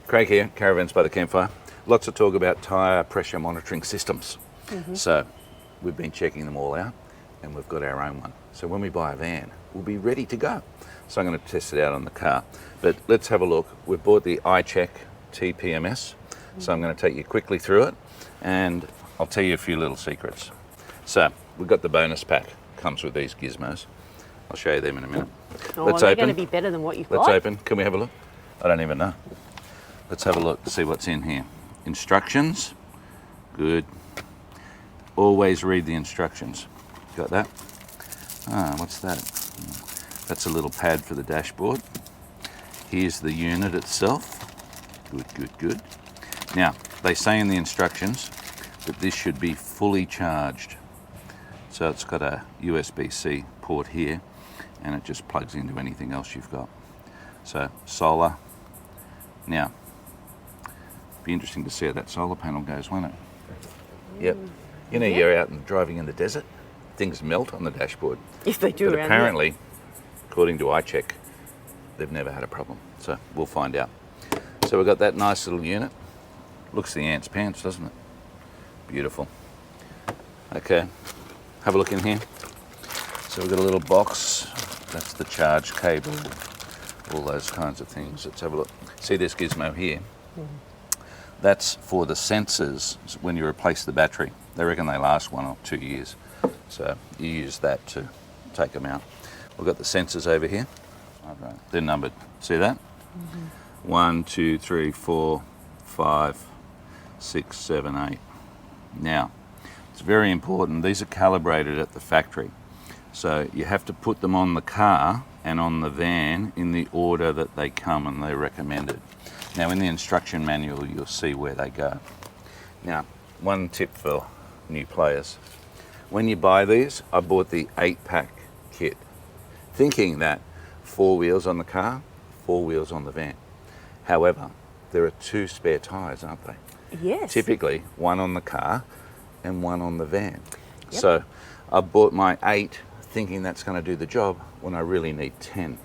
Craig here, Caravans by the Campfire. Lots of talk about tyre pressure monitoring systems. So we've been checking them all out and we've got our own one. So when we buy a van, we'll be ready to go. So I'm going to test it out on the car. But let's have a look. We've bought the iCheck TPMS. So I'm going to take you quickly through it and I'll tell you a few little secrets. So we've got the bonus pack. Comes with these gizmos. I'll show you them in a minute. Oh, Let's they're open. going to be better than what you've got. Let's open. Can we have a look? I don't even know. Let's have a look to see what's in here. Instructions. Good. Always read the instructions. Got that? Ah, what's that? That's a little pad for the dashboard. Here's the unit itself. Good, good, good. Now, they say in the instructions that this should be fully charged. So it's got a USB-C port here and it just plugs into anything else you've got. So solar. Now, be interesting to see how that solar panel goes, won't it? Yep. You know, you're out and driving in the desert, things melt on the dashboard. Yes, they do. But around apparently, according to iCheck, they've never had a problem. So we'll find out. So we've got that nice little unit. Looks the ant's pants, doesn't it? Beautiful. Okay, have a look in here. So we've got a little box. That's the charge cable, all those kinds of things. Let's have a look. See this gizmo here? That's for the sensors when you replace the battery. They reckon they last 1 or 2 years. So you use that to take them out. We've got the sensors over here. They're numbered. See that? 1, 2, 3, 4, 5, 6, 7, 8. Now, it's very important. These are calibrated at the factory. So you have to put them on the car and on the van in the order that they come and they're recommended. Now in the instruction manual you'll see where they go. Now, one tip for new players. When you buy these, I bought the 8-pack kit, thinking that 4 wheels on the car, 4 wheels on the van. However, there are 2 spare tyres, aren't they? Yes. Typically, 1 on the car and 1 on the van. Yep. So I bought my 8 thinking that's going to do the job when I really need 10.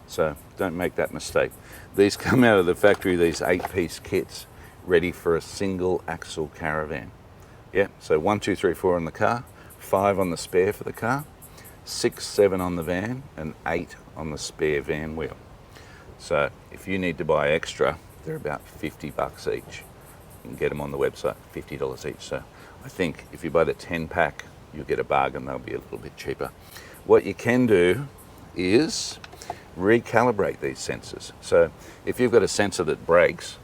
So don't make that mistake. These come out of the factory, these 8-piece kits, ready for a single axle caravan. Yeah, so 1, 2, 3, 4 on the car, 5 on the spare for the car, 6, 7 on the van, and 8 on the spare van wheel. So if you need to buy extra, they're about $50 each. You can get them on the website, $50 each. So I think if you buy the 10-pack, you'll get a bargain. They'll be a little bit cheaper. What you can do is recalibrate these sensors. So if you've got a sensor that breaks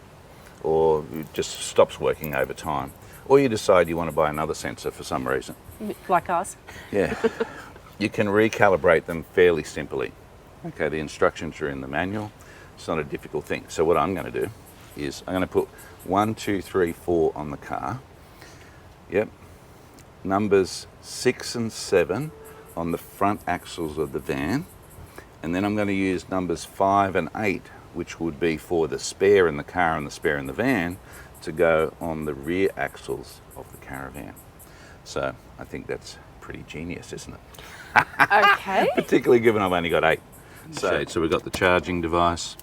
or just stops working over time, or you decide you want to buy another sensor for some reason. Like us. Yeah. You can recalibrate them fairly simply. Okay, the instructions are in the manual. It's not a difficult thing. So what I'm going to do is I'm going to put 1, 2, 3, 4 on the car. Yep. Numbers 6 and 7 on the front axles of the van. And then I'm going to use numbers 5 and 8, which would be for the spare in the car and the spare in the van, to go on the rear axles of the caravan. So I think that's pretty genius, isn't it? Okay. Particularly given I've only got 8. So we've got the charging device.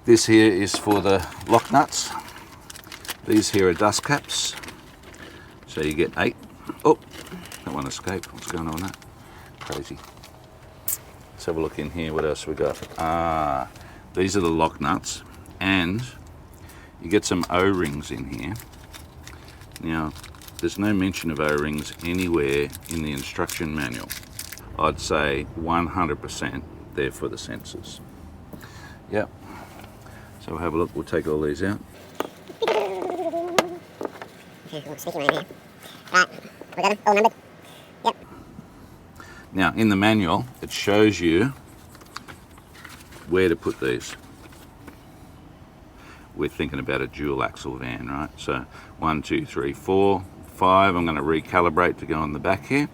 This here is for the lock nuts. These here are dust caps. So you get 8. Oh, that one escaped. What's going on with that? Crazy. Let's have a look in here. What else we got? Ah, these are the lock nuts. And you get some O-rings in here. Now, there's no mention of O-rings anywhere in the instruction manual. I'd say 100% they're for the sensors. Yep. So we'll have a look. We'll take all these out. Right, we got them all numbered. Yep. Now, in the manual, it shows you where to put these. We're thinking about a dual axle van, right? So 1, 2, 3, 4, 5. I'm going to recalibrate to go on the back here.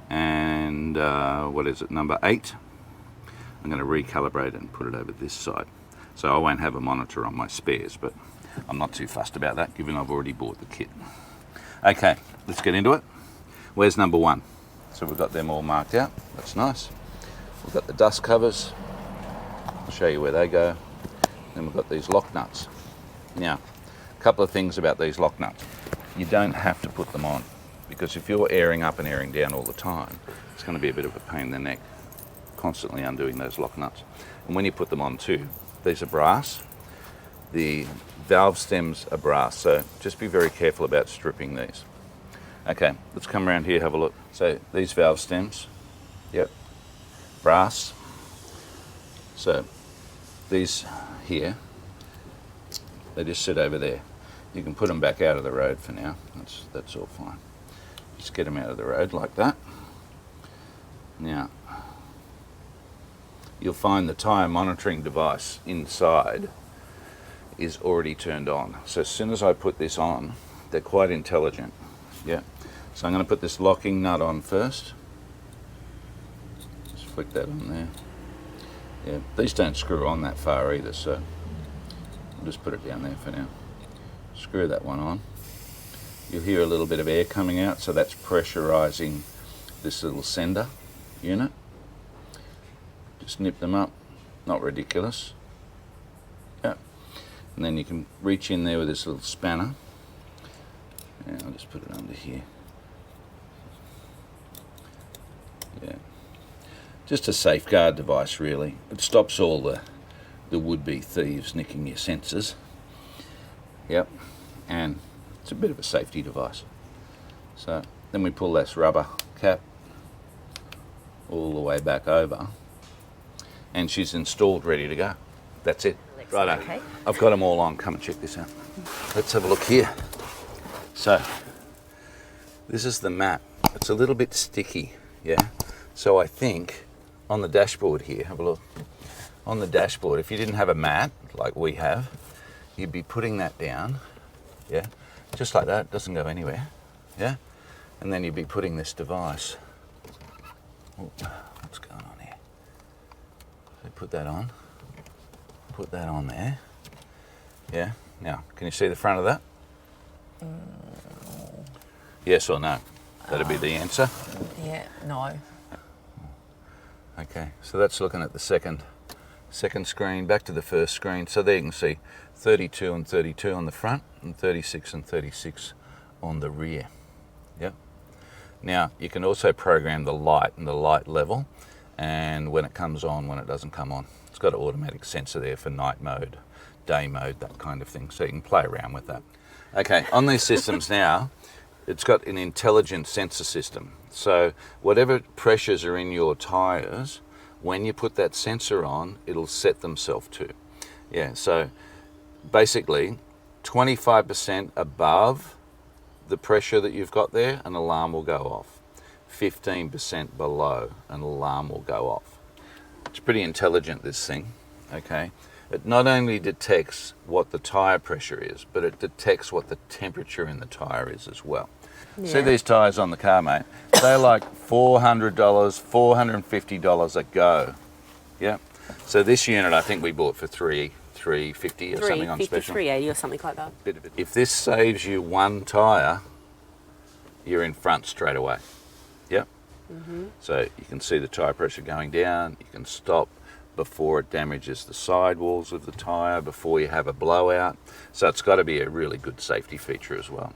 And what is it, number 8? I'm going to recalibrate and put it over this side. So I won't have a monitor on my spares, but I'm not too fussed about that, given I've already bought the kit. Okay, let's get into it. Where's number 1? So we've got them all marked out. That's nice. We've got the dust covers. I'll show you where they go. Then we've got these lock nuts. Now, a couple of things about these lock nuts. You don't have to put them on, because if you're airing up and airing down all the time, it's going to be a bit of a pain in the neck, constantly undoing those lock nuts. And when you put them on too, these are brass. The valve stems are brass, so just be very careful about stripping these. Okay, let's come around here, have a look. So these valve stems, yep, brass. So these here, they just sit over there. You can put them back out of the road for now. That's all fine. Just get them out of the road like that. Now, you'll find the tyre monitoring device inside is already turned on. So as soon as I put this on, they're quite intelligent. Yeah. So I'm going to put this locking nut on first. Just flick that on there. Yeah, these don't screw on that far either, so I'll just put it down there for now. Screw that one on. You'll hear a little bit of air coming out, so that's pressurizing this little sender unit. Just nip them up, not ridiculous. Yeah. And then you can reach in there with this little spanner. And I'll just put it under here. Yeah. Just a safeguard device, really. It stops all the would-be thieves nicking your sensors. Yep. And it's a bit of a safety device. So then we pull this rubber cap all the way back over, and she's installed, ready to go. That's it. Righto. Okay. I've got them all on. Come and check this out. Let's have a look here. So this is the mat. It's a little bit sticky, yeah? So I think on the dashboard here, have a look. On the dashboard, if you didn't have a mat like we have, you'd be putting that down, yeah? Just like that, it doesn't go anywhere, yeah? And then you'd be putting this device. Oh, what's going on here? So put that on there, yeah? Now, can you see the front of that? Yes or no? That'd be the answer. Yeah, no. Okay, so that's looking at the second screen, back to the first screen. So there you can see 32 and 32 on the front and 36 and 36 on the rear. Yep. Now, you can also program the light and the light level, and when it comes on, when it doesn't come on. It's got an automatic sensor there for night mode, day mode, that kind of thing, so you can play around with that. Okay, on these systems now, it's got an intelligent sensor system. So whatever pressures are in your tyres, when you put that sensor on, it'll set themselves to. Yeah, so basically 25% above the pressure that you've got there, an alarm will go off. 15% below, an alarm will go off. It's pretty intelligent, this thing, okay? It not only detects what the tyre pressure is, but it detects what the temperature in the tyre is as well. Yeah. See these tyres on the car, mate? They're like $400, $450 a go. Yeah. So this unit I think we bought for $350 or something on special. $380 or something like that. If this saves you one tyre, you're in front straight away. Yep. Mm-hmm. So you can see the tyre pressure going down. You can stop before it damages the sidewalls of the tyre, before you have a blowout. So it's got to be a really good safety feature as well.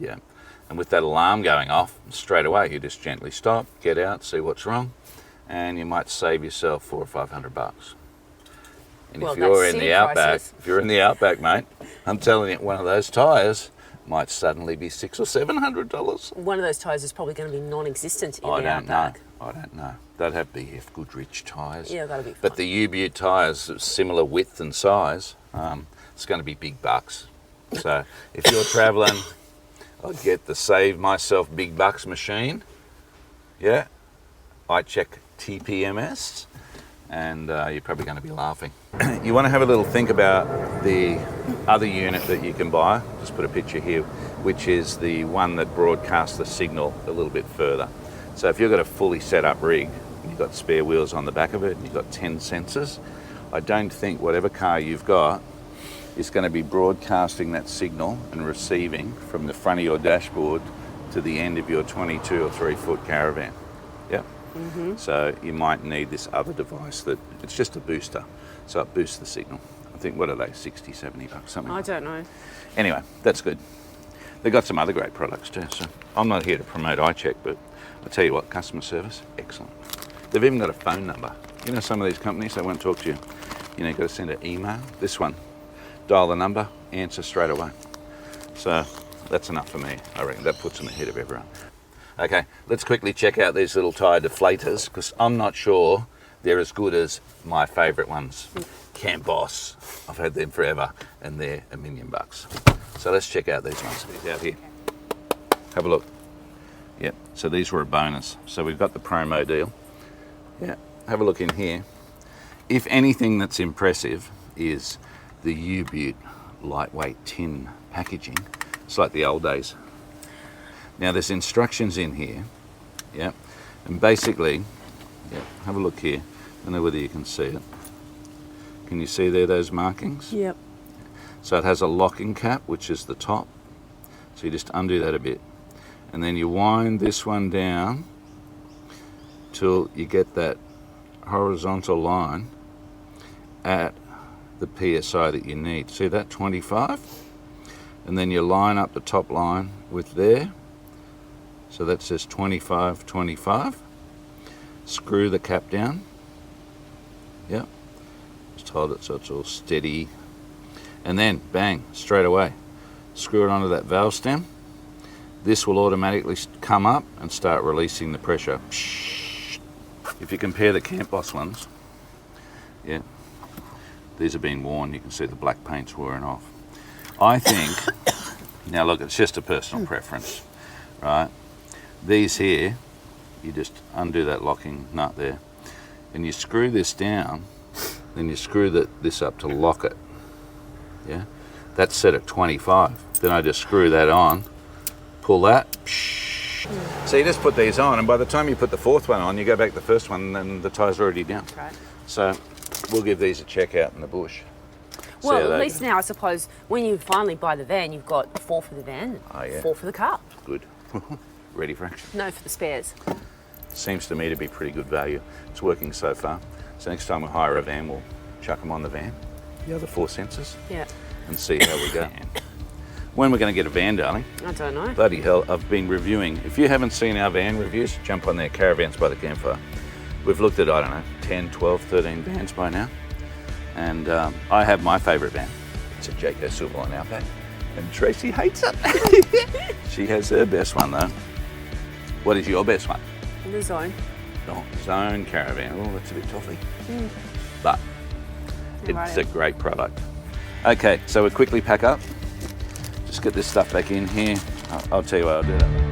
Yeah. And with that alarm going off, straight away you just gently stop, get out, see what's wrong, and you might save yourself $400 or $500. And well, if you're in the Outback, mate, I'm telling you, one of those tyres might suddenly be $600 or $700. One of those tyres is probably going to be non-existent in the Outback. I don't know. They'd have BF Goodrich tyres. Yeah, that'll be fine. But the U-Butte tyres, similar width and size, it's going to be big bucks. So if you're travelling, I'd get the Save Myself Big Bucks machine. Yeah, iCheck TPMS, and you're probably going to be laughing. You want to have a little think about the other unit that you can buy. Just put a picture here, which is the one that broadcasts the signal a little bit further. So if you've got a fully set up rig, you've got spare wheels on the back of it, and you've got 10 sensors, I don't think whatever car you've got is going to be broadcasting that signal and receiving from the front of your dashboard to the end of your 22 or 3 foot caravan. Yep. Mm-hmm. So you might need this other device that it's just a booster. So it boosts the signal. I think, what are they, 60, 70 bucks, something I like don't know. that. Anyway, that's good. They've got some other great products too, so I'm not here to promote iCheck, but I'll tell you what, customer service, excellent. They've even got a phone number. You know, some of these companies, they won't talk to you. You know, you've got to send an email. This one, dial the number, answer straight away. So that's enough for me. I reckon that puts them ahead of everyone. Okay, let's quickly check out these little tyre deflators, because I'm not sure they're as good as my favourite ones. Camp Boss, I've had them forever, and they're $1 million. So let's check out these ones. These out here. Have a look. Yep, so these were a bonus. So we've got the promo deal. Yeah, have a look in here. If anything that's impressive is the U-Butte lightweight tin packaging. It's like the old days. Now there's instructions in here, yeah, and basically, yeah, have a look here. I don't know whether you can see it. Can you see there those markings? Yep. So it has a locking cap, which is the top. So you just undo that a bit. And then you wind this one down till you get that horizontal line at the PSI that you need. See that, 25? And then you line up the top line with there. So that says 25, 25. Screw the cap down. Yep. Just hold it so it's all steady. And then, bang, straight away. Screw it onto that valve stem. This will automatically come up and start releasing the pressure. If you compare the Camp Boss ones, yeah, these have been worn. You can see the black paint's wearing off. I think, now look, it's just a personal preference, right? These here, you just undo that locking nut there, and you screw this down, then you screw this up to lock it. Yeah, that's set at 25. Then I just screw that on, pull that. So you just put these on, and by the time you put the fourth one on, you go back to the first one, and the tyre's already down. Right. So we'll give these a check out in the bush. See how Well, at they least go. now, I suppose, when you finally buy the van, you've got 4 for the van, Oh, yeah. 4 for the car. Good. Ready for action. No for the spares. Seems to me to be pretty good value. It's working so far. So next time we hire a van, we'll chuck them on the van, the other 4 sensors, Yeah. and see how we go. When we're going to get a van, darling? I don't know. Bloody hell, I've been reviewing. If you haven't seen our van reviews, jump on there, Caravans by the Campfire. We've looked at, I don't know, 10, 12, 13 vans by now. And I have my favourite van. It's a Jayco Silverline Outback. And Tracy hates it. She has her best one though. What is your best one? The Zone. Oh, Zone Caravan. Oh, that's a bit toffee. But it's a great product. Okay, so we quickly pack up. Just get this stuff back in here. I'll tell you what, I'll do that.